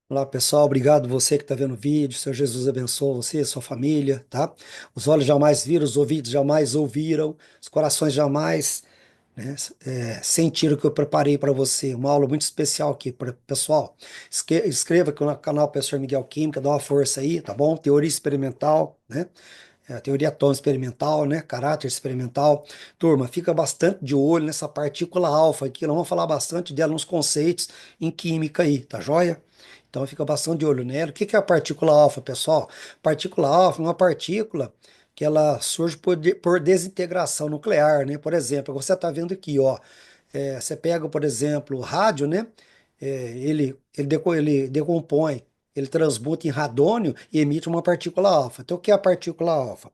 Olá, pessoal. Obrigado você que está vendo o vídeo. Senhor Jesus abençoe você, sua família, tá? Os olhos jamais viram, os ouvidos jamais ouviram, os corações jamais, né, sentiram o que eu preparei para você. Uma aula muito especial aqui, pessoal. Inscreva aqui no canal Professor Miguel Química, dá uma força aí, tá bom? Teoria experimental, né? Teoria atômica experimental, né? Caráter experimental. Turma, fica bastante de olho nessa partícula alfa aqui. Nós vamos falar bastante dela nos conceitos em química aí, tá joia? Então fica bastante de olho nela. O que que é a partícula alfa, pessoal? Partícula alfa é uma partícula que ela surge por desintegração nuclear, né? Por exemplo, você está vendo aqui, ó. Você pega, por exemplo, o rádio, né? Ele decompõe, ele transmuta em radônio e emite uma partícula alfa. Então, o que é a partícula alfa?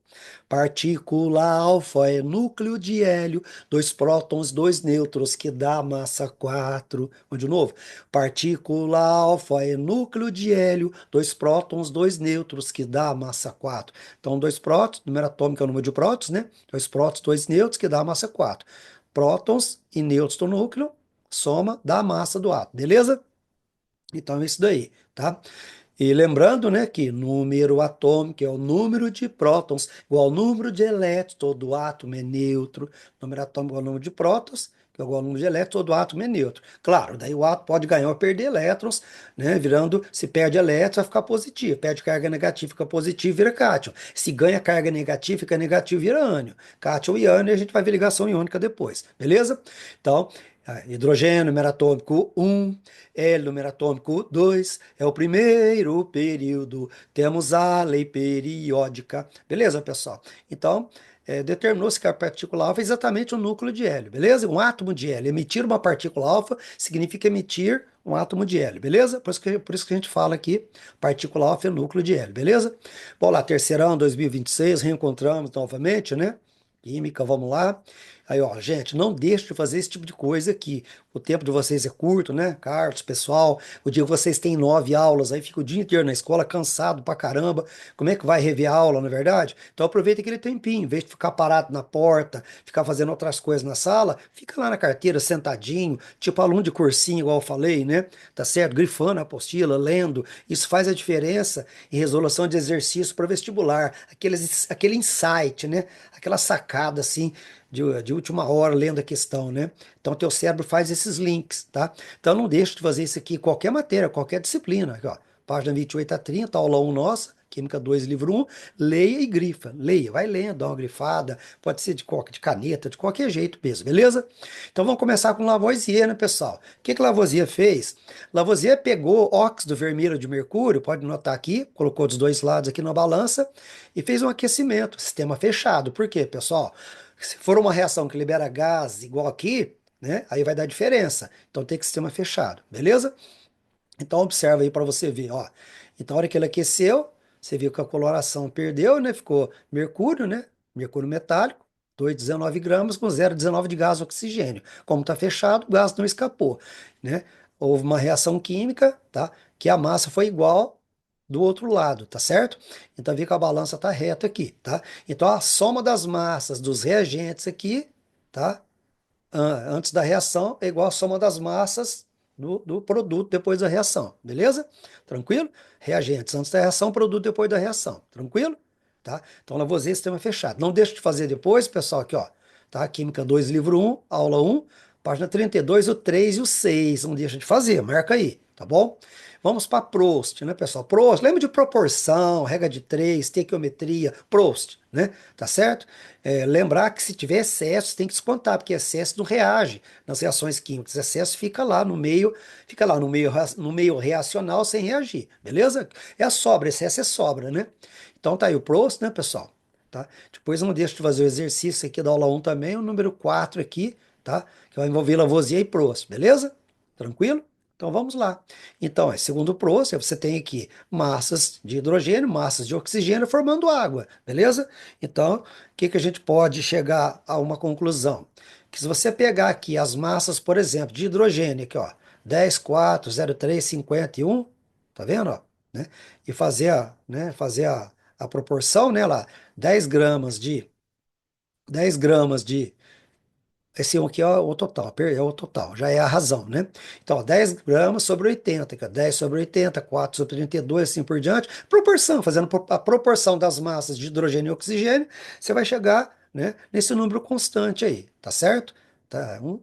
Partícula alfa é núcleo de hélio, dois prótons, dois nêutrons, que dá massa 4. Vamos de novo. Partícula alfa é núcleo de hélio, dois prótons, dois nêutrons, que dá massa 4. Então, dois prótons, número atômico é o número de prótons, né? Dois prótons, dois nêutrons, que dá massa 4. Prótons e nêutrons do núcleo, soma da massa do átomo, beleza? Então é isso daí, tá? E lembrando, né, que número atômico é o número de prótons igual ao número de elétrons, todo átomo é neutro. Número atômico é o número de prótons, que é igual ao número de elétrons, todo átomo é neutro. Claro, daí o átomo pode ganhar ou perder elétrons, né, virando, se perde elétrons, vai ficar positivo. Perde carga negativa, fica positivo, vira cátion. Se ganha carga negativa, fica negativo, vira ânion. Cátion e ânion, a gente vai ver ligação iônica depois, beleza? Então, hidrogênio, número atômico 1, Hélio, número atômico 2, é o primeiro período. Temos a lei periódica. Beleza, pessoal? Então, determinou-se que a partícula alfa é exatamente um núcleo de hélio, beleza? Um átomo de hélio. Emitir uma partícula alfa significa emitir um átomo de hélio, beleza? Por isso que a gente fala aqui, partícula alfa é núcleo de hélio, beleza? Bom, lá, terceirão, 2026, reencontramos novamente, né? Química, vamos lá. Aí, ó, gente, não deixe de fazer esse tipo de coisa aqui. O tempo de vocês é curto, né? Carlos, pessoal, o dia que vocês têm 9 aulas, aí fica o dia inteiro na escola, cansado pra caramba. Como é que vai rever a aula, não é verdade? Então aproveita aquele tempinho, em vez de ficar parado na porta, ficar fazendo outras coisas na sala, fica lá na carteira, sentadinho, tipo aluno de cursinho, igual eu falei, né? Tá certo? Grifando a apostila, lendo. Isso faz a diferença em resolução de exercício para vestibular. Aquele insight, né? Aquela sacada assim de última hora lendo a questão, né? Então, teu cérebro faz esses links, tá? Então, não deixe de fazer isso aqui em qualquer matéria, qualquer disciplina. Aqui, ó, página 28 a 30, aula 1 nossa, Química 2, livro 1, leia e grifa. Leia, vai lendo, dá uma grifada, pode ser de caneta, de qualquer jeito mesmo, beleza? Então, vamos começar com Lavoisier, né, pessoal? O que que Lavoisier fez? Lavoisier pegou óxido vermelho de mercúrio, pode notar aqui, colocou dos dois lados aqui na balança e fez um aquecimento, sistema fechado. Por quê, pessoal? Se for uma reação que libera gás igual aqui, né? Aí vai dar diferença. Então tem que sistema fechado, beleza? Então observa aí para você ver, ó. Então a hora que ele aqueceu, você viu que a coloração perdeu, né? Ficou mercúrio, né? Mercúrio metálico, 2,19 gramas com 0,19 de gás oxigênio. Como está fechado, o gás não escapou, né? Houve uma reação química, tá? Que a massa foi igual do outro lado, tá certo? Então vê que a balança tá reta aqui, tá? Então a soma das massas dos reagentes aqui, tá? Antes da reação é igual a soma das massas do produto depois da reação, beleza? Tranquilo? Reagentes antes da reação, produto depois da reação, tranquilo? Tá? Então, Lavoisier, sistema fechado. Não deixe de fazer depois, pessoal, aqui, ó, tá? Química 2, livro 1, aula 1, página 32, o 3 e o 6. Não deixa de fazer, marca aí, tá bom? Vamos para Proust, né, pessoal? Proust, lembra de proporção, regra de 3, estequiometria, Proust, né? Tá certo? Lembrar que se tiver excesso, tem que descontar, porque excesso não reage nas reações químicas. Excesso fica lá no meio reacional sem reagir, beleza? É a sobra, excesso é sobra, né? Então tá aí o Proust, né, pessoal? Tá? Depois não deixa de fazer o exercício aqui da aula 1 também, o número 4 aqui, tá? Que vai envolver Lavoisier e Proust, beleza? Tranquilo? Então vamos lá. Então, segundo o Proust, você tem aqui massas de hidrogênio, massas de oxigênio formando água, beleza? Então, o que que a gente pode chegar a uma conclusão? Que se você pegar aqui as massas, por exemplo, de hidrogênio, aqui, ó, 10, 4, 0,3, 51, tá vendo, ó? Né? E fazer a proporção, né, lá, 10 gramas de 10 gramas de Esse aqui é o total, é o total, já é a razão, né? Então, ó, 10 gramas sobre 80, que é 10 sobre 80, 4 sobre 32, assim por diante. Proporção, fazendo a proporção das massas de hidrogênio e oxigênio, você vai chegar, né, nesse número constante aí, tá certo? Tá, um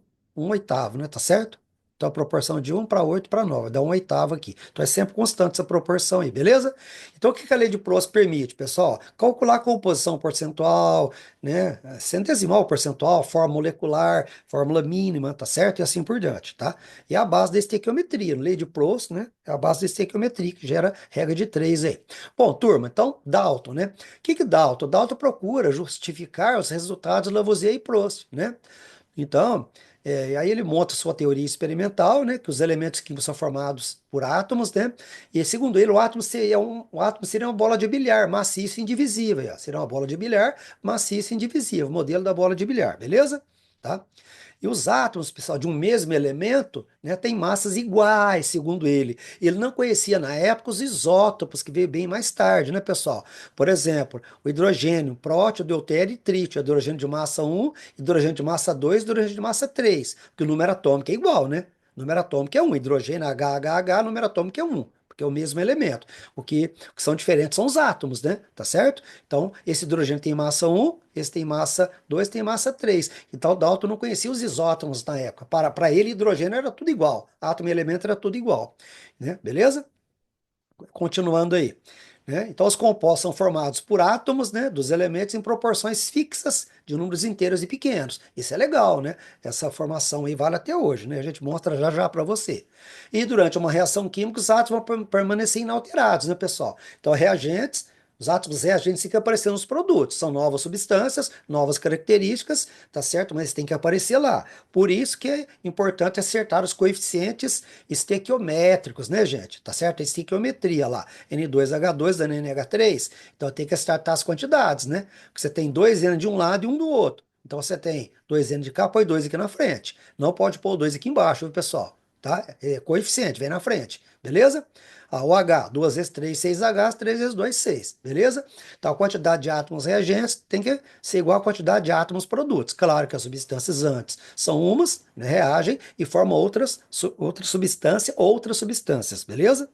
oitavo, né? Tá certo? Então, a proporção de 1 para 8 para 9 dá um oitavo aqui. Então, é sempre constante essa proporção aí, beleza? Então, o que que a lei de Proust permite, pessoal? Calcular a composição percentual, né? Centesimal, percentual, fórmula molecular, fórmula mínima, tá certo? E assim por diante, tá? E a base da estequiometria, lei de Proust, né? É a base da estequiometria, que gera regra de três aí. Bom, turma, então, Dalton, né? O que que Dalton? Dalton procura justificar os resultados de Lavoisier e Proust, né? Então, aí ele monta sua teoria experimental, né, que os elementos químicos são formados por átomos, né, e segundo ele, o átomo seria uma bola de bilhar, maciça e indivisível, ó, seria uma bola de bilhar, maciça e indivisível, modelo da bola de bilhar, beleza? Tá? E os átomos, pessoal, de um mesmo elemento, né, têm massas iguais, segundo ele. Ele não conhecia na época os isótopos, que veio bem mais tarde, né, pessoal? Por exemplo, o hidrogênio, prótio, deutério e trítio, hidrogênio de massa 1, hidrogênio de massa 2, hidrogênio de massa 3, porque o número atômico é igual, né? O número atômico é 1, hidrogênio HHH, número atômico é 1, porque é o mesmo elemento. O que são diferentes são os átomos, né? Tá certo? Então, esse hidrogênio tem massa 1, esse tem massa 2, tem massa 3. Então, Dalton não conhecia os isótopos na época. Para ele, hidrogênio era tudo igual. Átomo e elemento era tudo igual. Né? Beleza? Continuando aí. Né? Então, os compostos são formados por átomos, né, dos elementos em proporções fixas de números inteiros e pequenos. Isso é legal, né? Essa formação aí vale até hoje, né? A gente mostra já já para você. E durante uma reação química, os átomos vão permanecer inalterados, né, pessoal? Então, reagentes, os átomos reagentes têm que aparecer nos produtos. São novas substâncias, novas características, tá certo? Mas tem que aparecer lá. Por isso que é importante acertar os coeficientes estequiométricos, né, gente? Tá certo? A estequiometria lá. N2H2 dando NH3. Então tem que acertar as quantidades, né? Porque você tem dois N de um lado e um do outro. Então você tem dois N de cá, põe dois aqui na frente. Não pode pôr dois aqui embaixo, viu, pessoal? Tá? É coeficiente, vem na frente. Beleza? O H, 2 vezes 3, 6H, 3 vezes 2, 6. Beleza? Então a quantidade de átomos reagentes tem que ser igual à quantidade de átomos produtos. Claro que as substâncias antes são umas, né, reagem e formam outra substância, outras substâncias. Beleza?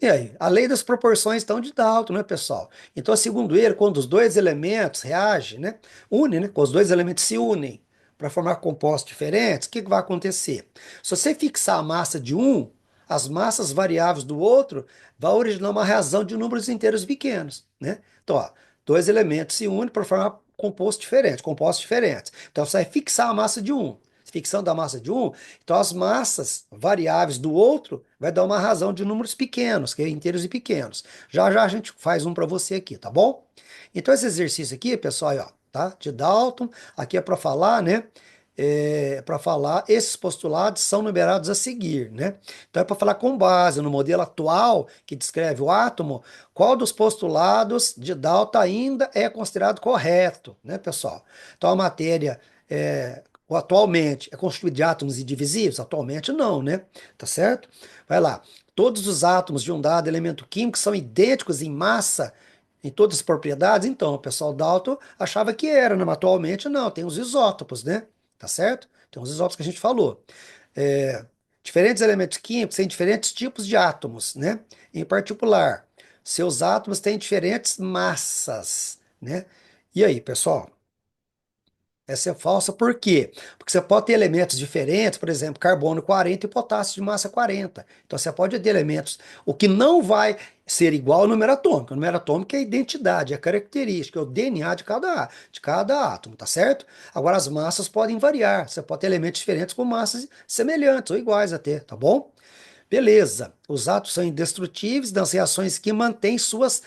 E aí, a lei das proporções então de Dalton, né, pessoal? Então, segundo ele, quando os dois elementos reagem, né, unem, né, quando os dois elementos se unem para formar compostos diferentes, o que que vai acontecer? Se você fixar a massa de um, as massas variáveis do outro vai originar uma reação de números inteiros pequenos, né? Então, ó, dois elementos se unem para formar compostos diferentes. Então, você vai fixar a massa de um. Fixando a massa de um, então as massas variáveis do outro vai dar uma razão de números pequenos, que é inteiros e pequenos. Já já a gente faz um para você aqui, tá bom? Então esse exercício aqui, pessoal, aí, ó, tá? De Dalton, aqui é para falar, né? Para falar, esses postulados são numerados a seguir, né? Então é para falar com base no modelo atual que descreve o átomo, qual dos postulados de Dalton ainda é considerado correto, né, pessoal? Então a matéria atualmente é constituído de átomos indivisíveis? Atualmente não, né? Tá certo? Vai lá. Todos os átomos de um dado elemento químico são idênticos em massa, em todas as propriedades? Então, o pessoal Dalton achava que era, né? Mas atualmente não, tem os isótopos, né? Tá certo? Tem os isótopos que a gente falou. É, diferentes elementos químicos têm diferentes tipos de átomos, né? Em particular, seus átomos têm diferentes massas, né? E aí, pessoal? Essa é falsa, por quê? Porque você pode ter elementos diferentes, por exemplo, carbono 40 e potássio de massa 40. Então você pode ter elementos. O que não vai ser igual ao número atômico. O número atômico é a identidade, é a característica, é o DNA de cada átomo, tá certo? Agora as massas podem variar. Você pode ter elementos diferentes com massas semelhantes ou iguais até, tá bom? Beleza. Os átomos são indestrutíveis das reações que mantêm suas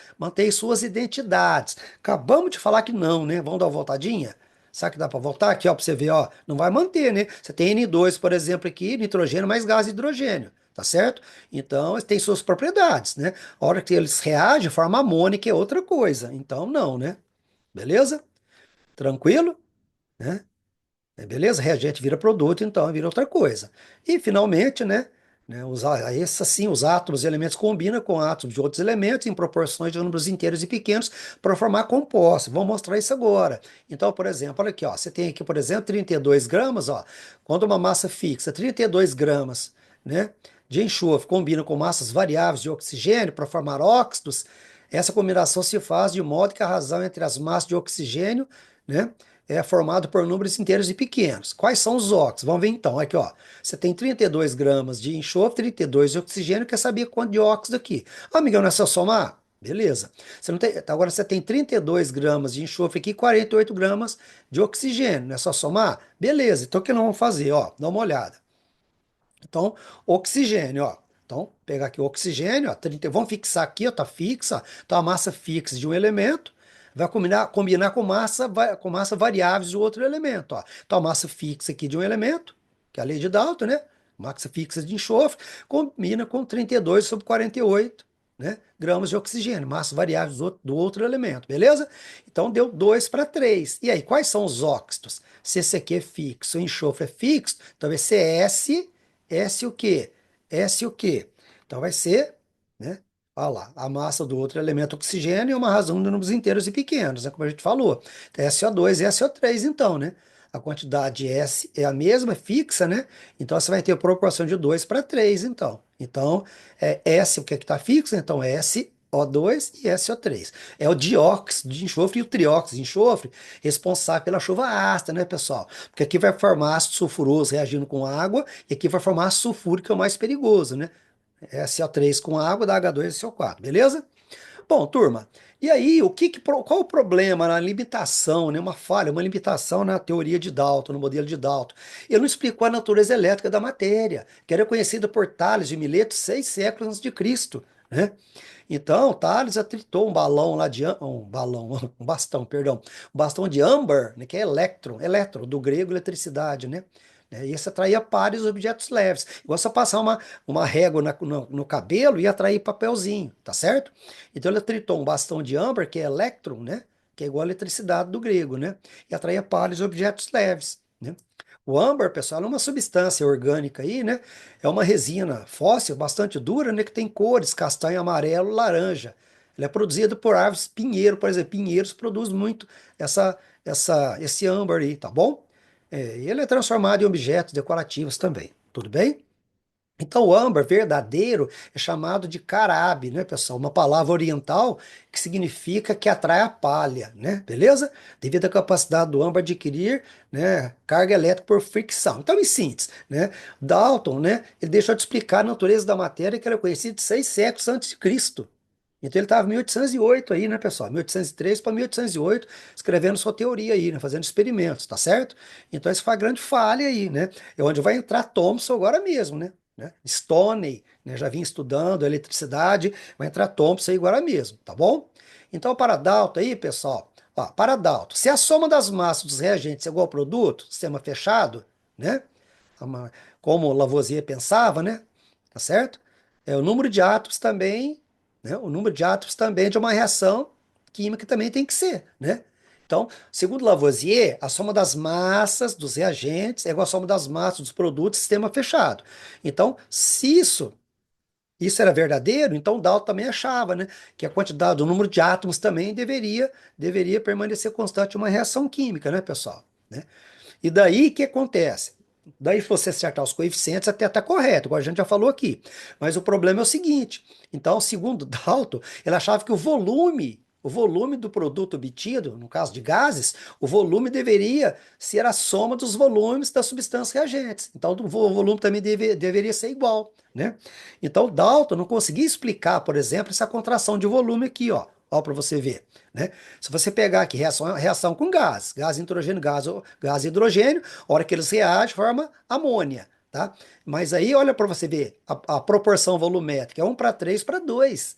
identidades. Acabamos de falar que não, né? Vamos dar uma voltadinha? Sabe que dá para voltar aqui, ó, para você ver, ó, não vai manter, né? Você tem N2, por exemplo, aqui, nitrogênio mais gás de hidrogênio, tá certo? Então, tem suas propriedades, né? A hora que eles reagem, forma amônia, que é outra coisa. Então, não, né? Beleza? Tranquilo? Né? Beleza? Reagente vira produto, então vira outra coisa. E, finalmente, né? né? Esse, assim, os átomos e elementos combinam com átomos de outros elementos em proporções de números inteiros e pequenos para formar compostos. Vamos mostrar isso agora. Então, por exemplo, olha aqui, ó, você tem aqui, por exemplo, 32 gramas, ó, quando uma massa fixa, 32 gramas, né, de enxofre combina com massas variáveis de oxigênio para formar óxidos, essa combinação se faz de modo que a razão entre as massas de oxigênio, né, é formado por números inteiros e pequenos. Quais são os óxidos? Vamos ver então. Aqui, ó. Você tem 32 gramas de enxofre, 32 de oxigênio. Quer saber quanto de óxido aqui? Ah, amigão, não é só somar? Beleza. Você não tem, agora você tem 32 gramas de enxofre aqui, 48 gramas de oxigênio. Não é só somar? Beleza. Então o que nós vamos fazer? Ó, dá uma olhada. Então, oxigênio, ó. Então, pegar aqui o oxigênio, ó, 30, vamos fixar aqui, ó, tá fixa. Então, a massa fixa de um elemento vai combinar com massa variáveis de outro elemento, ó. Então, a massa fixa aqui de um elemento, que é a lei de Dalton, né? Massa fixa de enxofre, combina com 32 sobre 48, né? Gramas de oxigênio, massa variáveis do outro elemento, beleza? Então, deu 2 para 3. E aí, quais são os óxidos? Se esse aqui é fixo, o enxofre é fixo, então vai ser S o quê? S o quê? Então vai ser, né? Olha lá, a massa do outro elemento oxigênio é uma razão de números inteiros e pequenos, né? Como a gente falou. Então, SO2 e SO3, então, né? A quantidade S é a mesma, é fixa, né? Então você vai ter proporção de 2 para 3, então. Então, S, o que é que está fixo? Então, SO2 e SO3. É o dióxido de enxofre e o trióxido de enxofre responsável pela chuva ácida, né, pessoal? Porque aqui vai formar ácido sulfuroso reagindo com água e aqui vai formar ácido sulfúrico, que é o mais perigoso, né? SO3 com água dá H2 e SO4, beleza? Bom, turma, e aí, qual o problema na limitação, né? Uma falha, uma limitação na teoria de Dalton, no modelo de Dalton? Ele não explicou a natureza elétrica da matéria, que era conhecida por Tales de Mileto 6 séculos antes de Cristo, né? Então, Tales atritou um balão lá um balão, um bastão, perdão, um bastão de âmbar, né, que é elétron, do grego eletricidade, né? E esse atraía pares objetos leves. Igual você passar uma régua no cabelo e atrair papelzinho, tá certo? Então ele atritou um bastão de âmbar, que é elétron, né? Que é igual a eletricidade do grego, né? E atraía pares objetos leves, né? O âmbar, pessoal, é uma substância orgânica aí, né? É uma resina fóssil bastante dura, né? Que tem cores castanho, amarelo, laranja. Ela é produzida por árvores pinheiro, por exemplo. Pinheiros produz muito esse âmbar aí, tá bom? Ele é transformado em objetos decorativos também. Tudo bem? Então, o âmbar verdadeiro é chamado de carabe, né, pessoal? Uma palavra oriental que significa que atrai a palha, né? Beleza? Devido à capacidade do âmbar de adquirir, né, carga elétrica por fricção. Então, em síntese, né, Dalton, né, ele deixou de explicar a natureza da matéria que era conhecida de 6 séculos antes de Cristo. Então, ele estava em 1808 aí, né, pessoal? 1803 para 1808, escrevendo sua teoria aí, né, fazendo experimentos, tá certo? Então, isso foi a grande falha aí, né? É onde vai entrar Thomson agora mesmo, né? Stoney, né, já vinha estudando eletricidade, vai entrar Thomson aí agora mesmo, tá bom? Então, para Dalton aí, pessoal, ó, para Dalton, se a soma das massas dos reagentes é igual ao produto, sistema fechado, né? Como Lavoisier pensava, né? Tá certo? O número de átomos também, né? O número de átomos também de uma reação química também tem que ser, né? Então, segundo Lavoisier, a soma das massas dos reagentes é igual à soma das massas dos produtos sistema fechado. Então, se isso era verdadeiro, então Dalton também achava, né, que a quantidade, o número de átomos também deveria permanecer constante em uma reação química, né, pessoal? Né? E daí o que acontece? Daí, se você acertar os coeficientes, até está correto, igual a gente já falou aqui. Mas o problema é o seguinte: então, segundo Dalton, ele achava que o volume do produto obtido, no caso de gases, o volume deveria ser a soma dos volumes das substâncias reagentes. Então, o volume também deveria ser igual, né? Então, Dalton não conseguia explicar, por exemplo, essa contração de volume aqui, ó para você ver, né? Se você pegar aqui reação com gás nitrogênio, gás e hidrogênio, a hora que eles reagem, forma amônia, tá? Mas aí, olha para você ver, a proporção volumétrica é 1 para 3 para 2,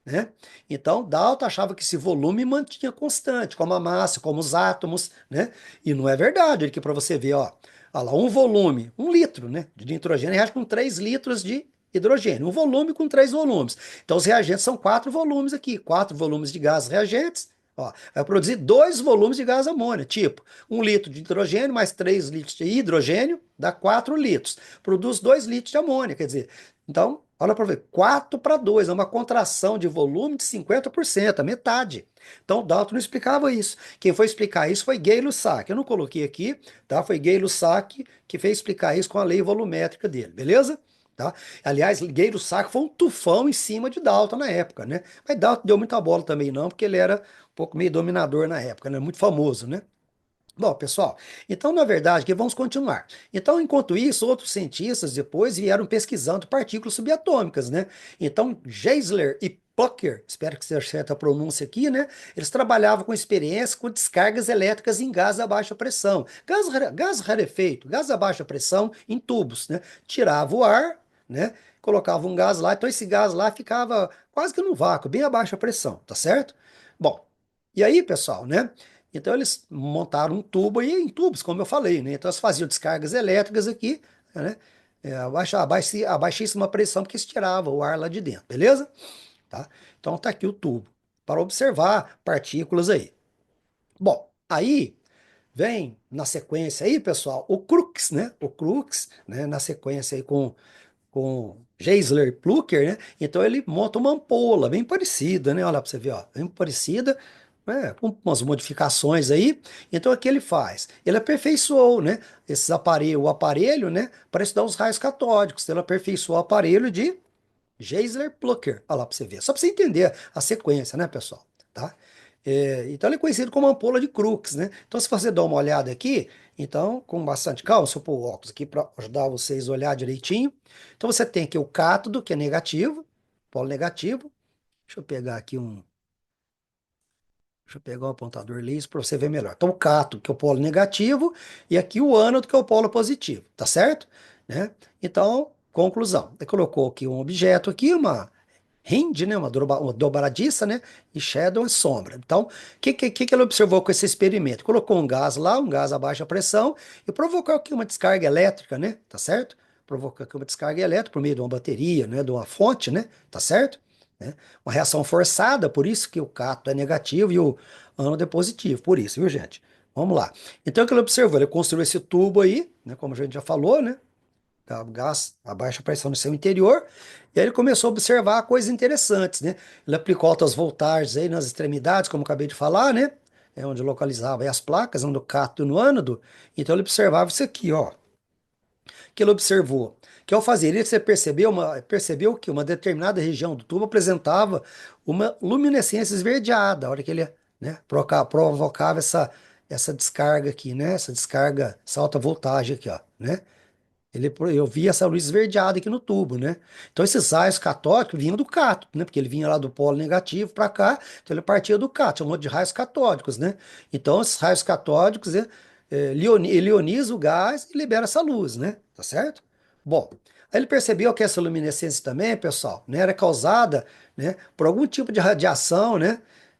né? Então, Dalton achava que esse volume mantinha constante, como a massa, como os átomos, né? E não é verdade, aqui para você ver, ó. Olha lá, um volume, 1 litro, né, de nitrogênio reage com 3 litros de hidrogênio, um volume com 3 volumes. Então, os reagentes são 4 volumes aqui, 4 volumes de gases reagentes, Ó, vai produzir 2 volumes de gás amônia, tipo 1 litro de hidrogênio mais 3 litros de hidrogênio dá 4 litros. Produz 2 litros de amônia, quer dizer, então, olha para ver, 4 para 2 é uma contração de volume de 50%, a metade. Então, Dalton não explicava isso. Quem foi explicar isso foi Gay-Lussac. Eu não coloquei aqui, tá? Foi Gay-Lussac que fez explicar isso com a lei volumétrica dele, beleza? Tá? Aliás, Gay-Lussac foi um tufão em cima de Dalton na época, né? Mas Dalton deu muita bola também não, porque ele era um pouco meio dominador na época, né? Muito famoso, né? Bom, pessoal, então na verdade que vamos continuar. Então, enquanto isso, outros cientistas depois vieram pesquisando partículas subatômicas, né? Então, Geisler e Plucker, espero que seja certa a pronúncia aqui, né? Eles trabalhavam com experiência com descargas elétricas em gás a baixa pressão, gás rarefeito, gás a baixa pressão em tubos, né? Tirava o ar, né? Colocava um gás lá, então esse gás lá ficava quase que no vácuo, bem a baixa pressão, tá certo? Bom, e aí, pessoal, né? Então eles montaram um tubo aí em tubos, como eu falei, né? Então eles faziam descargas elétricas aqui, né? A baixíssima pressão, porque se tirava o ar lá de dentro, beleza? Tá? Então tá aqui o tubo, para observar partículas aí. Bom, aí vem na sequência aí, pessoal, o Crookes, né? O Crookes, né? Na sequência aí com Geisler e Plucker, né? Então ele monta uma ampola bem parecida, né? Olha para você ver, ó, bem parecida, né? Com umas modificações aí. Então o que ele faz? Ele aperfeiçoou, né? O aparelho, né? Para estudar os raios catódicos. Então, ele aperfeiçoou o aparelho de Geisler Plucker. Olha lá para você ver. Só para você entender a sequência, né, pessoal? Tá? Então ele é conhecido como ampola de Crookes, né? Então se você dá uma olhada aqui, então com bastante calma, se eu pôr o óculos aqui para ajudar vocês a olhar direitinho. Então você tem aqui o cátodo, que é negativo, polo negativo. Deixa eu pegar aqui deixa eu pegar um apontador liso para você ver melhor. Então o cátodo, que é o polo negativo, e aqui o ânodo, que é o polo positivo, tá certo? Né? Então, conclusão. Ele colocou aqui um objeto aqui, uma Hind, né, uma dobradiça, né, e shadow é sombra. Então, o que ele observou com esse experimento? Colocou um gás lá, um gás a baixa pressão, e provocou aqui uma descarga elétrica, né, tá certo? Provocou aqui uma descarga elétrica por meio de uma bateria, né, de uma fonte, né, tá certo? Né? Uma reação forçada, por isso que o cátodo é negativo e o ânodo é positivo, por isso, viu, gente? Vamos lá. Então, o que ele observou? Ele construiu esse tubo aí, né, como a gente já falou, né, gás a baixa pressão no seu interior, e aí ele começou a observar coisas interessantes, né? Ele aplicou altas voltagens aí nas extremidades, como eu acabei de falar, né? É onde localizava aí as placas, no cátodo e no ânodo. Então ele observava isso aqui, ó. Que ele observou que ao fazer isso, você percebeu que uma determinada região do tubo apresentava uma luminescência esverdeada, a hora que ele, né, provocava essa descarga aqui, né? Essa descarga, essa alta voltagem aqui, ó, né? Eu via essa luz esverdeada aqui no tubo, né? Então esses raios catódicos vinham do cátodo, né? Porque ele vinha lá do polo negativo para cá, então ele partia do cátodo, chamou de raios catódicos, né? Então esses raios catódicos, ele ioniza o gás e libera essa luz, né? Tá certo? Bom, aí ele percebeu que essa luminescência também, pessoal, né, era causada, né, por algum tipo de radiação, né?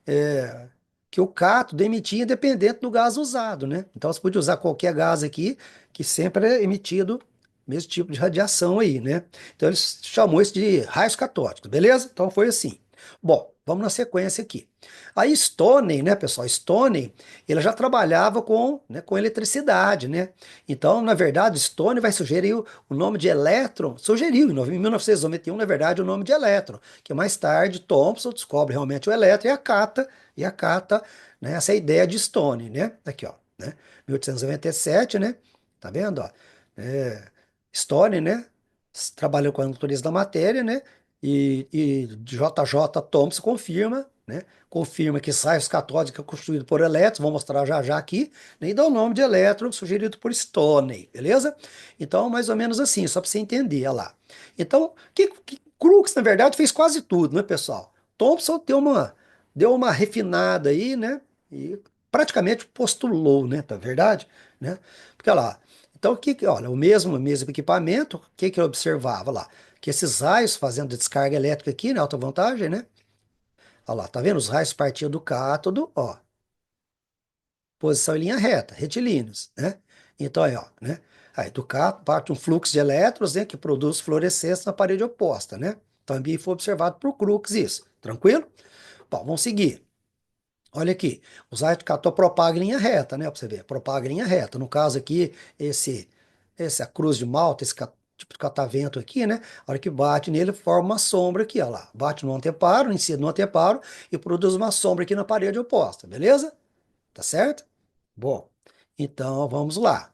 é, que o cátodo emitia independente do gás usado, né? Então você podia usar qualquer gás aqui, que sempre é emitido mesmo tipo de radiação aí, né? Então eles chamou isso de raios catódicos, beleza? Então foi assim. Bom, vamos na sequência aqui. Aí Stoney, né, pessoal? Stoney, ele já trabalhava com eletricidade, né? Então, na verdade, Stoney vai sugerir o nome de elétron, sugeriu em 1991, na verdade, o nome de elétron, que mais tarde Thomson descobre realmente o elétron e acata, né, essa ideia de Stoney, né? Aqui, ó, né? 1897, né? Tá vendo, ó? É, Stone, né? Trabalhou com a natureza da matéria, né? E J.J. Thomson confirma, né? Confirma que raios catódicos é constituído por elétrons, vou mostrar já já aqui, né? E dá o nome de elétron sugerido por Stoney, beleza? Então, mais ou menos assim, só para você entender, olha lá. Então, Crookes, na verdade, fez quase tudo, né, pessoal? Thomson deu uma refinada aí, né? E praticamente postulou, né? Tá verdade? Né? Porque, olha lá, então, olha, o mesmo equipamento, o que eu observava lá? Que esses raios fazendo descarga elétrica aqui, né, alta voltagem, né? Olha lá, tá vendo? Os raios partiam do cátodo, ó, posição em linha reta, retilíneos, né? Então, aí, ó, né? Aí do cátodo parte um fluxo de elétrons, né, que produz fluorescência na parede oposta, né? Também foi observado por Crookes isso, tranquilo? Bom, vamos seguir. Olha aqui, os raios de cató propagam em linha reta, né? Para você ver, propaga em linha reta. No caso aqui, essa cruz de malta, tipo de catavento aqui, né? A hora que bate nele, forma uma sombra aqui, ó lá. Bate no anteparo, incide no anteparo e produz uma sombra aqui na parede oposta, beleza? Tá certo? Bom, então vamos lá.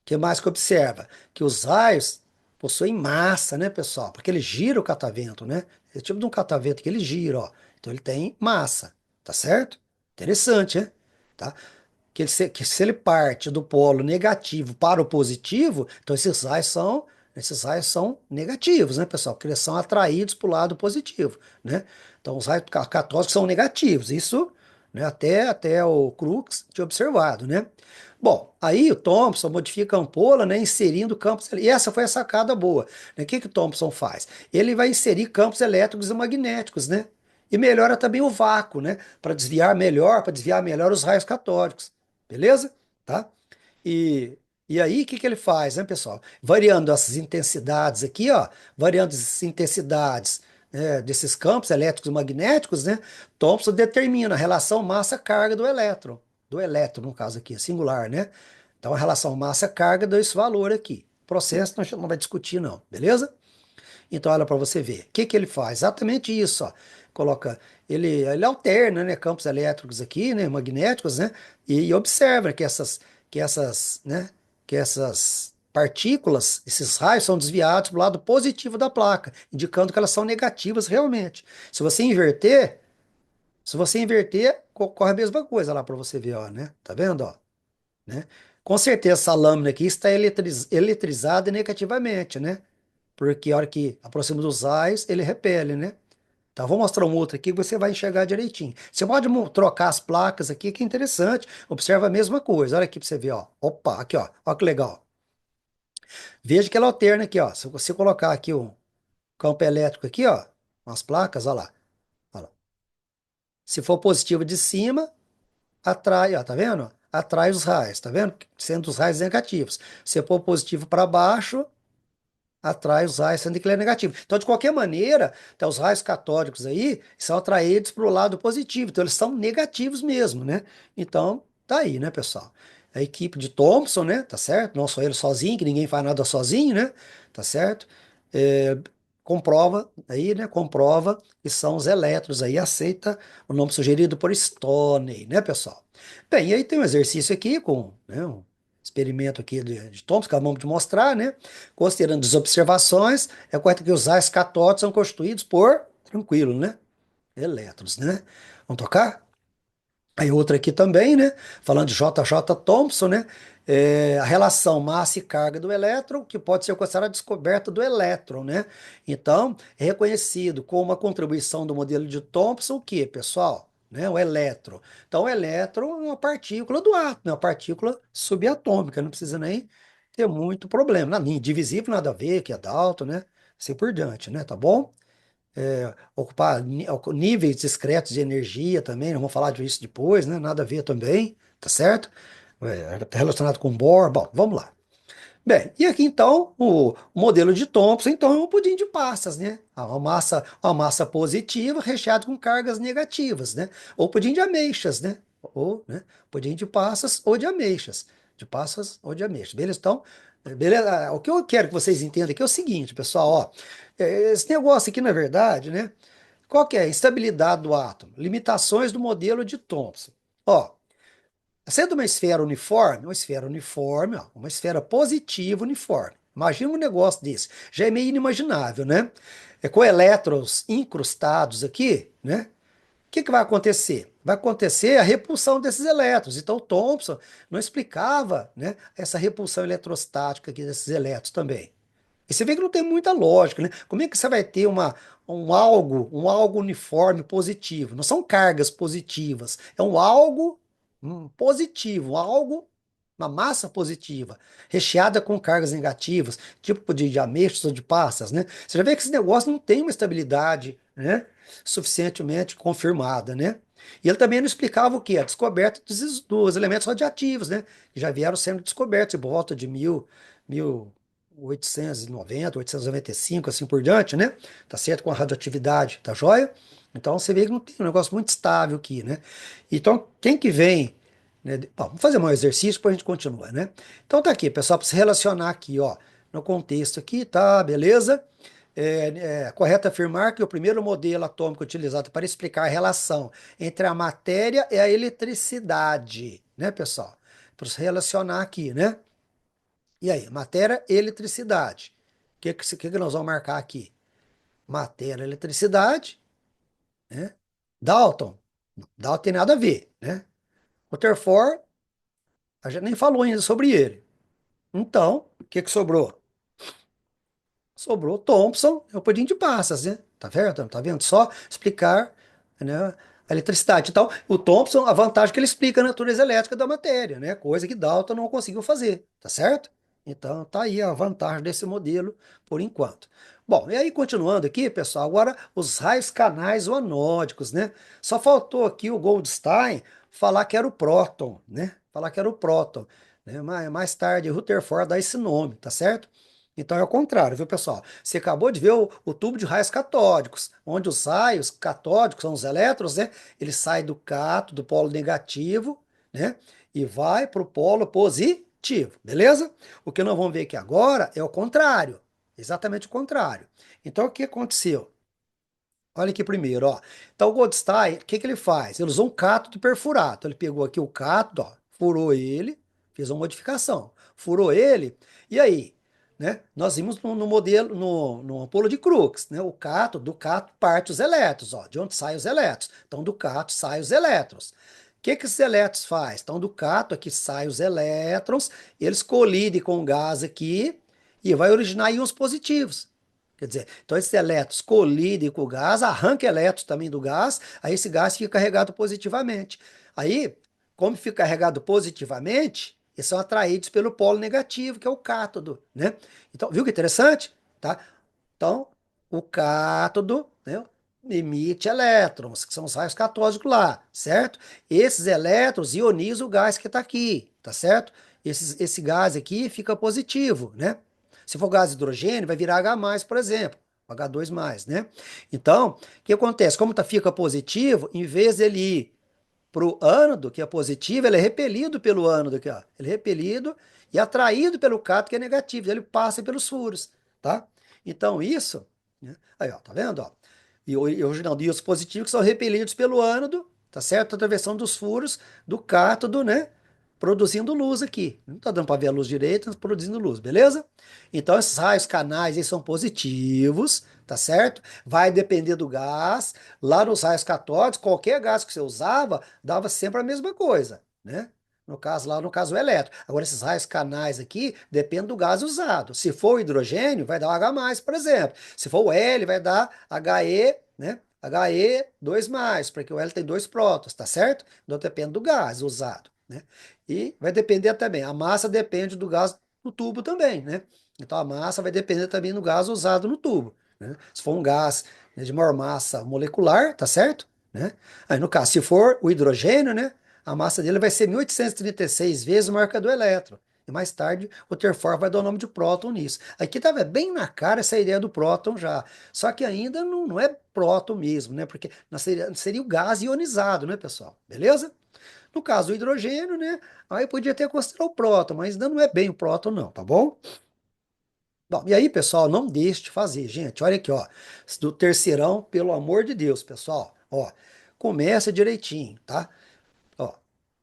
O que mais que observa? Que os raios possuem massa, né, pessoal? Porque ele gira o catavento, né? É tipo de um catavento que ele gira, ó. Então ele tem massa, tá certo? Interessante, né? Tá? Que se ele parte do polo negativo para o positivo, então esses raios são negativos, né, pessoal? Porque eles são atraídos para o lado positivo, né? Então os raios católicos são negativos, isso, né, até o Crookes tinha observado, né? Bom, aí o Thomson modifica a ampola, né, inserindo campos, e essa foi a sacada boa, né? O que que o Thomson faz? Ele vai inserir campos elétricos e magnéticos, né? E melhora também o vácuo, né? Para desviar melhor os raios catódicos. Beleza? Tá? E, e aí, o que que ele faz, né, pessoal? Variando essas intensidades aqui, ó, variando essas intensidades, né, desses campos elétricos e magnéticos, né, Thomson determina a relação massa-carga do elétron, no caso aqui, singular, né? Então, a relação massa-carga deu esse valor aqui. Processo nós não vai discutir, não, beleza? Então, olha para você ver. O que que ele faz? Exatamente isso, ó. Coloca, ele alterna, né, campos elétricos aqui, né, magnéticos, né, e observa né, que essas partículas, esses raios são desviados para o lado positivo da placa, indicando que elas são negativas realmente. Se você inverter, ocorre a mesma coisa lá para você ver, ó, né? Tá vendo, ó? Né? Com certeza essa lâmina aqui está eletrizada negativamente, né? Porque a hora que aproxima dos raios, ele repele, né? Tá, vou mostrar um outro aqui que você vai enxergar direitinho. Você pode trocar as placas aqui, que é interessante. Observa a mesma coisa. Olha aqui para você ver, ó. Opa, aqui, ó. Olha que legal. Veja que ela alterna aqui, ó. Se você colocar aqui o campo elétrico aqui, ó, as placas, olha lá. Olha lá. Se for positivo de cima, atrai, ó, tá vendo? Atrai os raios, tá vendo? Sendo os raios negativos. Se for positivo para baixo, atrai os raios, sendo que ele é negativo. Então, de qualquer maneira, tá, os raios catódicos aí são atraídos para o lado positivo. Então, eles são negativos mesmo, né? Então, tá aí, né, pessoal? A equipe de Thomson, né? Tá certo? Não só ele sozinho, que ninguém faz nada sozinho, né? Tá certo? É, comprova aí, né? Comprova que são os elétrons aí, aceita o nome sugerido por Stoney, né, pessoal? Bem, e aí tem um exercício aqui com, né, um experimento aqui de Thomson, que acabamos de mostrar, né? Considerando as observações, é correto que os raios catódicos são constituídos por, tranquilo, né? Elétrons, né? Vamos tocar? Aí outra aqui também, né? Falando de J.J. Thomson, né? A relação massa e carga do elétron, que pode ser considerada a descoberta do elétron, né? Então, é reconhecido como uma contribuição do modelo de Thomson, o que, pessoal? Né? O elétron. Então, o elétron é uma partícula do átomo, é uma partícula subatômica, não precisa nem ter muito problema. Nada, indivisível, nada a ver, que é Dalton, né? Assim por diante, né? Tá bom? Ocupar níveis discretos de energia também, não vamos falar disso depois, né? Nada a ver também, tá certo? Tá relacionado com Bohr, bom, vamos lá. Bem, e aqui então o modelo de Thomson então é um pudim de passas, né? Uma massa positiva recheada com cargas negativas, né? Ou pudim de ameixas, né? Ou, né? Pudim de passas ou de ameixas, de passas ou de ameixas. Beleza? Então, beleza? O que eu quero que vocês entendam aqui é o seguinte, pessoal, ó, esse negócio aqui na verdade, né? Qual que é a estabilidade do átomo? Limitações do modelo de Thomson. Ó, sendo uma esfera uniforme, ó, uma esfera positiva uniforme. Imagina um negócio desse. Já é meio inimaginável, né? É com elétrons incrustados aqui, né? O que que vai acontecer? Vai acontecer a repulsão desses elétrons. Então, o Thomson não explicava, né, essa repulsão eletrostática aqui desses elétrons também. E você vê que não tem muita lógica, né? Como é que você vai ter um algo uniforme positivo? Não são cargas positivas, é um algo positivo, uma massa positiva, recheada com cargas negativas, tipo de ameixas ou de passas, né? Você já vê que esse negócio não tem uma estabilidade, né, suficientemente confirmada, né? E ele também não explicava o que? A descoberta dos elementos radioativos, né? Que já vieram sendo descobertos por volta de 1890, 895, assim por diante, né? Tá certo? Com a radioatividade, tá joia? Então você vê que não tem um negócio muito estável aqui, né? Então, quem que vem, né? Bom, vamos fazer um exercício, depois a gente continua, né? Então tá aqui, pessoal, para se relacionar aqui, ó, no contexto aqui, tá, beleza? É correto afirmar que o primeiro modelo atômico utilizado para explicar a relação entre a matéria e a eletricidade, né, pessoal? Para se relacionar aqui, né? E aí, matéria e eletricidade. O que que nós vamos marcar aqui? Matéria, eletricidade, né? Dalton. Dalton tem nada a ver, né? Rutherford, a gente nem falou ainda sobre ele. Então, o que que sobrou? Sobrou Thomson e o pudim de passas, né? Tá vendo? Tá vendo? Só explicar, né, a eletricidade. Então, o Thomson, a vantagem é que ele explica a natureza elétrica da matéria, né? Coisa que Dalton não conseguiu fazer, tá certo? Então, tá aí a vantagem desse modelo por enquanto. Bom, e aí continuando aqui, pessoal, agora os raios canais ou anódicos, né? Só faltou aqui o Goldstein falar que era o próton, né? Falar que era o próton, né? Mais tarde, Rutherford dá esse nome, tá certo? Então é o contrário, viu, pessoal? Você acabou de ver o tubo de raios catódicos, onde os raios catódicos são os elétrons, né? Ele sai do cátodo, do polo negativo, né? E vai para o polo positivo, beleza? O que nós vamos ver aqui agora é o contrário, exatamente o contrário. Então o que aconteceu? Olha aqui primeiro, ó. Então o Goldstein, o que que ele faz? Ele usou um cátodo perfurado. Ele pegou aqui o cátodo, ó, furou ele, fez uma modificação. Furou ele, e aí, né? Nós vimos no modelo, no ampolo de Crookes, né? O cátodo, do cátodo parte os elétrons, ó, de onde saem os elétrons. Então do cátodo saem os elétrons. O que que esses elétrons faz? Então do cátodo aqui saem os elétrons, eles colidem com o gás aqui e vai originar íons positivos. Quer dizer, então esses elétrons colidem com o gás, arranca elétrons também do gás, aí esse gás fica carregado positivamente. Aí, como fica carregado positivamente, eles são atraídos pelo polo negativo, que é o cátodo, né? Então, viu que interessante? Tá? Então, o cátodo, né, emite elétrons, que são os raios catódicos lá, certo? Esses elétrons ionizam o gás que está aqui, tá certo? Esse gás aqui fica positivo, né? Se for gás hidrogênio, vai virar H+, por exemplo, H2+, né? Então, o que acontece? Como fica positivo, em vez dele ir para o ânodo, que é positivo, ele é repelido pelo ânodo aqui, ó. Ele é repelido e atraído pelo cátodo, que é negativo. Ele passa pelos furos, tá? Então, isso, né? Aí, ó, tá vendo, ó? E hoje não, íons positivos que são repelidos pelo ânodo, tá certo? Atravessando os furos do cátodo, né? Produzindo luz aqui. Não tá dando para ver a luz direita, mas produzindo luz, beleza? Então, esses raios canais eles são positivos, tá certo? Vai depender do gás. Lá nos raios catódicos, qualquer gás que você usava, dava sempre a mesma coisa, né? No caso lá, no caso o elétron. Agora, esses raios canais aqui, depende do gás usado. Se for o hidrogênio, vai dar o H+, por exemplo. Se for o L, vai dar HE, né? HE2+, porque o L tem dois prótons, tá certo? Então depende do gás usado, né? E vai depender também, a massa depende do gás no tubo também, né? Então a massa vai depender também do gás usado no tubo, né? Se for um gás, né, de maior massa molecular, tá certo? Né? Aí no caso, se for o hidrogênio, né, a massa dele vai ser 1836 vezes maior que a do elétron. E mais tarde o Rutherford vai dar o nome de próton nisso. Aqui estava bem na cara essa ideia do próton já. Só que ainda não é próton mesmo, né? Porque seria o gás ionizado, né, pessoal? Beleza? No caso do hidrogênio, né? Aí podia até considerar o próton, mas ainda não é bem o próton, não, tá bom? Bom, e aí, pessoal, não deixe de fazer, gente. Olha aqui, ó. Do terceirão, pelo amor de Deus, pessoal. Ó, começa direitinho, tá? Ó,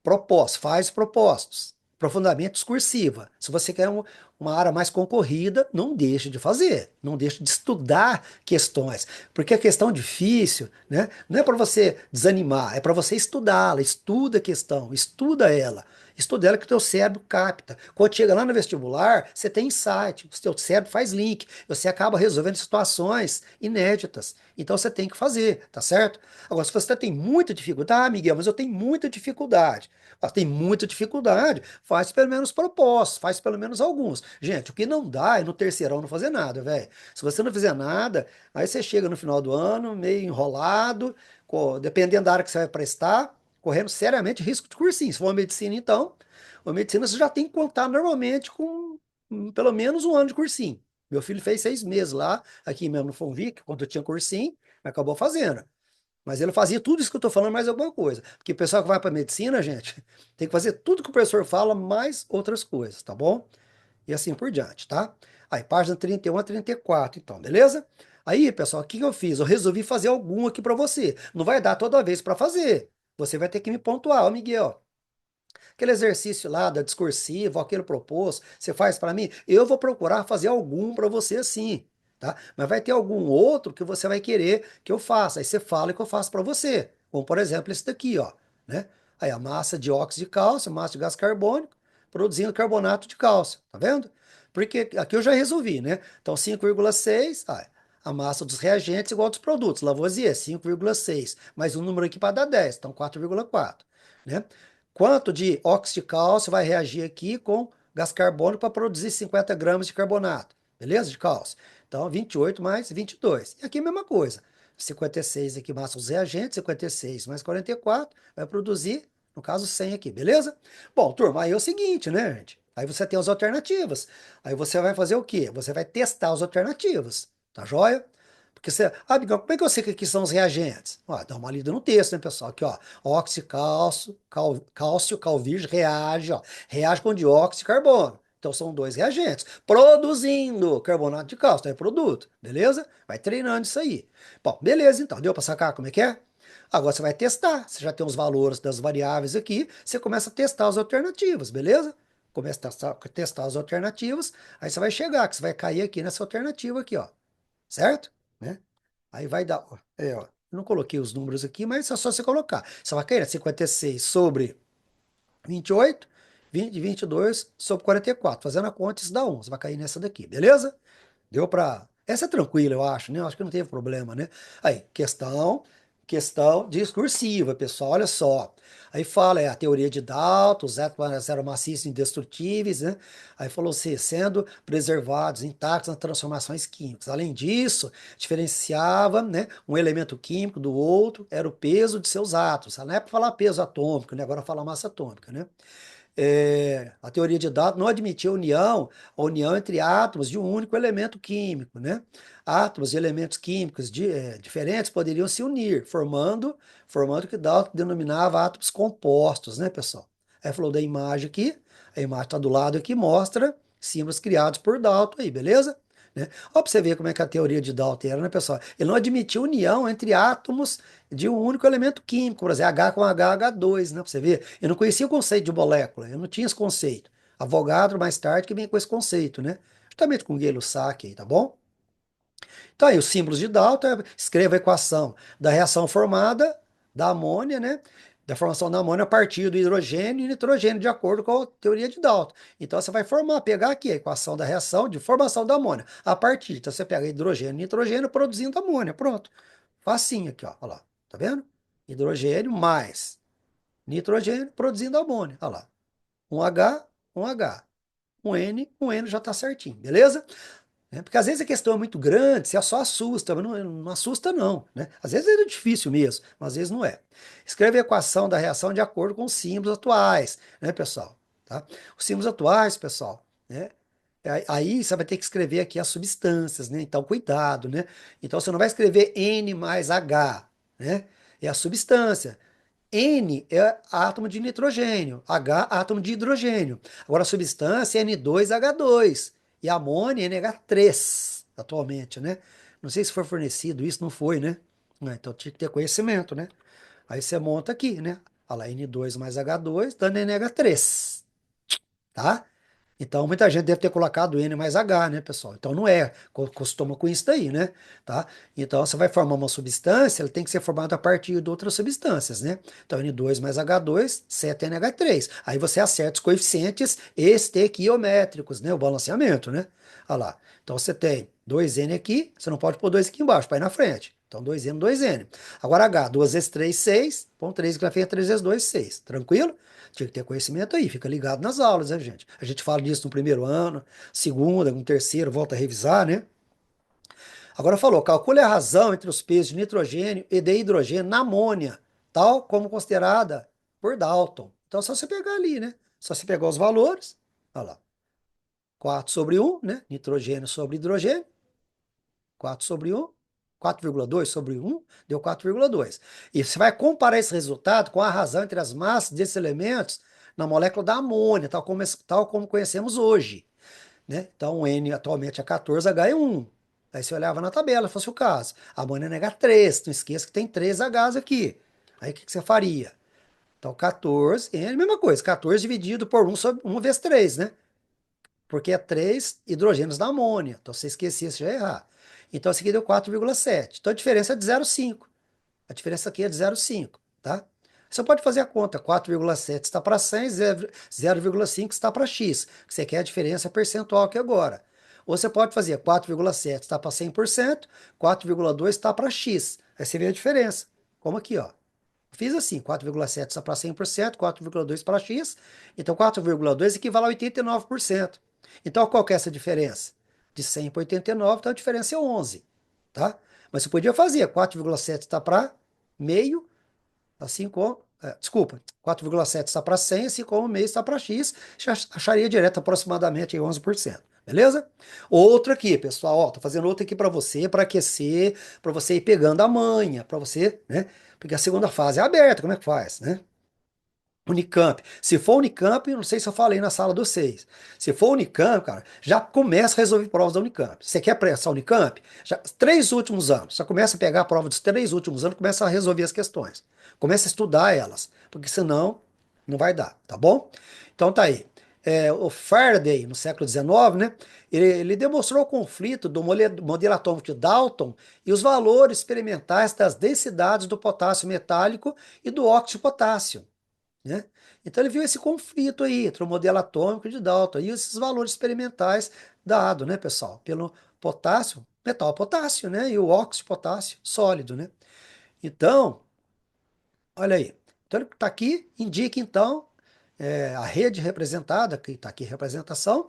propósito, faz propósitos. Aprofundamento discursiva. Se você quer uma área mais concorrida, não deixe de fazer. Não deixe de estudar questões. Porque a questão difícil, né? Não é para você desanimar, é para você estudá-la. Estuda a questão, estuda ela. Estuda ela que o teu cérebro capta. Quando chega lá no vestibular, você tem insight, o teu cérebro faz link, você acaba resolvendo situações inéditas. Então você tem que fazer, tá certo? Agora, se você tem muita dificuldade, ah, Miguel, mas eu tenho muita dificuldade. Ah, tem muita dificuldade, faz pelo menos propostos, faz pelo menos alguns. Gente, o que não dá é no terceirão não fazer nada, velho. Se você não fizer nada, aí você chega no final do ano meio enrolado, dependendo da área que você vai prestar, correndo seriamente risco de cursinho. Se for uma medicina, então, a medicina você já tem que contar normalmente com pelo menos um ano de cursinho. Meu filho fez 6 meses lá, aqui mesmo no Fonvic, quando eu tinha cursinho, mas acabou fazendo. Mas ele fazia tudo isso que eu estou falando, mais alguma coisa. Porque o pessoal que vai para medicina, gente, tem que fazer tudo que o professor fala, mais outras coisas, tá bom? E assim por diante, tá? Aí, página 31 a 34, então, beleza? Aí, pessoal, o que que eu fiz? Eu resolvi fazer algum aqui para você. Não vai dar toda vez para fazer. Você vai ter que me pontuar, ó, Miguel. Aquele exercício lá da discursiva, aquele proposto, você faz para mim? Eu vou procurar fazer algum para você sim, tá? Mas vai ter algum outro que você vai querer que eu faça. Aí você fala que eu faço para você. Como, por exemplo, esse daqui, ó, né? Aí a massa de óxido de cálcio, massa de gás carbônico, produzindo carbonato de cálcio, tá vendo? Porque aqui eu já resolvi, né? Então 5,6, a massa dos reagentes igual dos produtos. Lavoisier, 5,6. Mais um número aqui para dar 10, então 4,4, né? Quanto de óxido de cálcio vai reagir aqui com gás carbônico para produzir 50 gramas de carbonato, beleza? De cálcio. Então, 28 mais 22. E aqui a mesma coisa. 56 aqui massa os reagentes, 56 mais 44 vai produzir, no caso, 100 aqui, beleza? Bom, turma, aí é o seguinte, né, gente? Aí você tem as alternativas. Aí você vai fazer o quê? Você vai testar as alternativas, tá joia? Porque você, Miguel, como é que eu sei que aqui são os reagentes? Ó, dá uma lida no texto, né, pessoal? Aqui, ó, óxido, cálcio, cálcio, calvígio, reage, ó, reage com dióxido de carbono. Então são dois reagentes, produzindo carbonato de cálcio, então é produto, beleza? Vai treinando isso aí. Bom, beleza, então, deu para sacar como é que é? Agora você vai testar, você já tem os valores das variáveis aqui, você começa a testar as alternativas, beleza? Começa a testar as alternativas, aí você vai chegar, que você vai cair aqui nessa alternativa aqui, ó, certo? Né? Aí vai dar, ó, ó, eu não coloquei os números aqui, mas é só você colocar. Você vai cair, né? 56 sobre 28, 20, 22 sobre 44. Fazendo a conta, isso dá 1. Você vai cair nessa daqui, beleza? Deu para. Essa é tranquila, eu acho, né? Eu acho que não teve problema, né? Aí, questão discursiva, pessoal, olha só. Aí fala, a teoria de Dalton, os átomos eram maciços e indestrutíveis, né? Aí falou assim, sendo preservados, intactos nas transformações químicas. Além disso, diferenciava, né, um elemento químico do outro, era o peso de seus átomos. Não é para falar peso atômico, né? Agora fala massa atômica, né? A teoria de Dalton não admitia a união entre átomos de um único elemento químico, né? Átomos e elementos químicos diferentes poderiam se unir, formando o que Dalton denominava átomos compostos, né, pessoal? Aí falou da imagem aqui, a imagem está do lado aqui, mostra símbolos criados por Dalton aí, beleza? Né? Ó, para você ver como é que a teoria de Dalton era, né, pessoal? Ele não admitia união entre átomos de um único elemento químico, por exemplo, H com H, H2, né? Pra você ver. Eu não conhecia o conceito de molécula, eu não tinha esse conceito. Avogadro, mais tarde, que vem com esse conceito, né? Justamente com Gay-Lussac aí, tá bom? Então aí, os símbolos de Dalton, escreva a equação da reação formada da amônia, né? Da formação da amônia a partir do hidrogênio e nitrogênio, de acordo com a teoria de Dalton. Então você vai pegar aqui a equação da reação de formação da amônia a partir. Então você pega hidrogênio e nitrogênio produzindo amônia. Pronto. Facinho aqui, ó. Olha lá. Tá vendo? Hidrogênio mais nitrogênio produzindo amônia. Olha lá. Um H, um H. Um N já está certinho, beleza? Porque às vezes a questão é muito grande, você só assusta, mas não assusta não, né? Às vezes é difícil mesmo, mas às vezes não é. Escreve a equação da reação de acordo com os símbolos atuais, né, pessoal? Tá? Os símbolos atuais, pessoal, né? Aí você vai ter que escrever aqui as substâncias, né? Então, cuidado, né? Então, você não vai escrever N mais H, né? É a substância. N é átomo de nitrogênio, H átomo de hidrogênio. Agora a substância é N2H2 e amônia é NH3 atualmente, né? Não sei se foi fornecido isso, não foi, né? Então tinha que ter conhecimento, né? Aí você monta aqui, né? Olha lá, N2 mais H2 dando NH3, tá? Então, muita gente deve ter colocado N mais H, né, pessoal? Então, não é. Costuma com isso daí, né? Tá? Então, você vai formar uma substância, ela tem que ser formada a partir de outras substâncias, né? Então, N2 mais H2, 7NH3. Aí você acerta os coeficientes estequiométricos, né? O balanceamento, né? Olha lá. Então, você tem 2N aqui, você não pode pôr 2 aqui embaixo, para ir na frente. Então, 2N, 2N. Agora, H, 2 vezes 3, 6. Põe 3 aqui na frente, 3 vezes 2, 6. Tranquilo? Tinha que ter conhecimento aí, fica ligado nas aulas, né, gente? A gente fala disso no primeiro ano, segunda, no terceiro, volta a revisar, né? Agora falou, calcule a razão entre os pesos de nitrogênio e de hidrogênio na amônia, tal como considerada por Dalton. Então, é só você pegar ali, né? Só você pegar os valores, olha lá, 4 sobre 1, né? Nitrogênio sobre hidrogênio, 4 sobre 1, 4,2 sobre 1 deu 4,2. E você vai comparar esse resultado com a razão entre as massas desses elementos na molécula da amônia, tal como conhecemos hoje, né? Então, o N atualmente é 14, H é 1. Aí você olhava na tabela, se fosse o caso. A amônia é NH3, não esqueça que tem 3 Hs aqui. Aí o que você faria? Então, 14, N, mesma coisa, 14 dividido por 1 sobre 1 vezes 3, né? Porque é 3 hidrogênios da amônia. Então, se você esquecia, você já ia errar. Então, esse aqui deu 4,7. Então, a diferença é de 0,5. A diferença aqui é de 0,5, tá? Você pode fazer a conta. 4,7 está para 100, 0,5 está para x. Que você quer a diferença percentual aqui agora. Ou você pode fazer 4,7 está para 100%, 4,2 está para x. Aí você vê a diferença. Como aqui, ó. Fiz assim, 4,7 está para 100%, 4,2 para x. Então, 4,2 equivale a 89%. Então, qual que é essa diferença? De 100 para 89, então a diferença é 11, tá? Mas você podia fazer 4,7 está para meio, assim como, desculpa, 4,7 está para 100, assim como meio está para x, já acharia direto aproximadamente 11%. Beleza? Outra aqui, pessoal, ó, tô fazendo outra aqui para aquecer, para você ir pegando a manha, para você, né? Porque a segunda fase é aberta, como é que faz, né? Unicamp. Se for Unicamp, não sei se eu falei na sala dos seis. Se for Unicamp, cara, já começa a resolver provas da Unicamp. Você quer prestar Unicamp? Já, 3 últimos anos. Já começa a pegar a prova dos 3 últimos anos, começa a resolver as questões. Começa a estudar elas, porque senão não vai dar, tá bom? Então tá aí. O Faraday, no século XIX, né, ele demonstrou o conflito do modelo atômico de Dalton e os valores experimentais das densidades do potássio metálico e do óxido de potássio, né? Então ele viu esse conflito aí entre o modelo atômico de Dalton e esses valores experimentais dados, né, pessoal, pelo potássio, metal potássio, né, e o óxido de potássio sólido, né? Então, olha aí. Então ele está aqui, indica então a rede representada, que está aqui representação,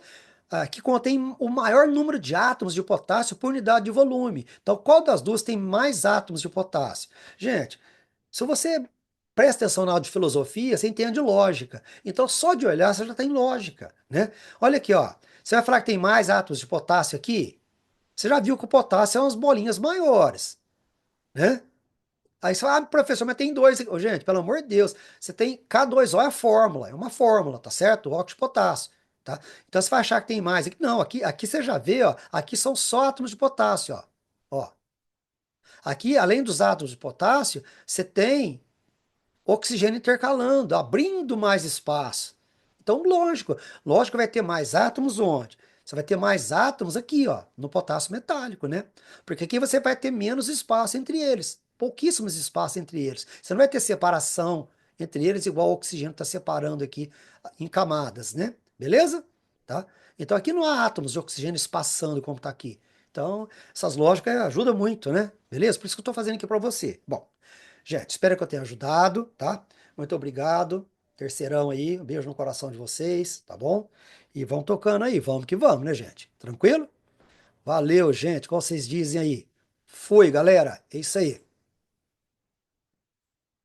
que contém o maior número de átomos de potássio por unidade de volume. Então, qual das duas tem mais átomos de potássio? Gente, se você presta atenção na aula de filosofia, você entende lógica. Então, só de olhar, você já tem lógica, né? Olha aqui, ó. Você vai falar que tem mais átomos de potássio aqui? Você já viu que o potássio é umas bolinhas maiores, né? Aí você fala, professor, mas tem dois. Ô, gente, pelo amor de Deus, você tem K2O é a fórmula, é uma fórmula, tá certo? O óxido de potássio, tá? Então você vai achar que tem mais. Não, aqui você já vê, ó, aqui são só átomos de potássio, ó. Ó. Aqui, além dos átomos de potássio, você tem oxigênio intercalando, abrindo mais espaço. Então, lógico vai ter mais átomos onde? Você vai ter mais átomos aqui, ó, no potássio metálico, né? Porque aqui você vai ter menos espaço entre eles, pouquíssimos espaço entre eles. Você não vai ter separação entre eles igual o oxigênio está separando aqui em camadas, né? Beleza? Tá? Então aqui não há átomos de oxigênio espaçando como está aqui. Então, essas lógicas ajudam muito, né? Beleza? Por isso que eu estou fazendo aqui para você. Bom, gente, espero que eu tenha ajudado, tá? Muito obrigado. Terceirão aí, um beijo no coração de vocês, tá bom? E vamos tocando aí, vamos que vamos, né, gente? Tranquilo? Valeu, gente. Como vocês dizem aí? Fui, galera. É isso aí.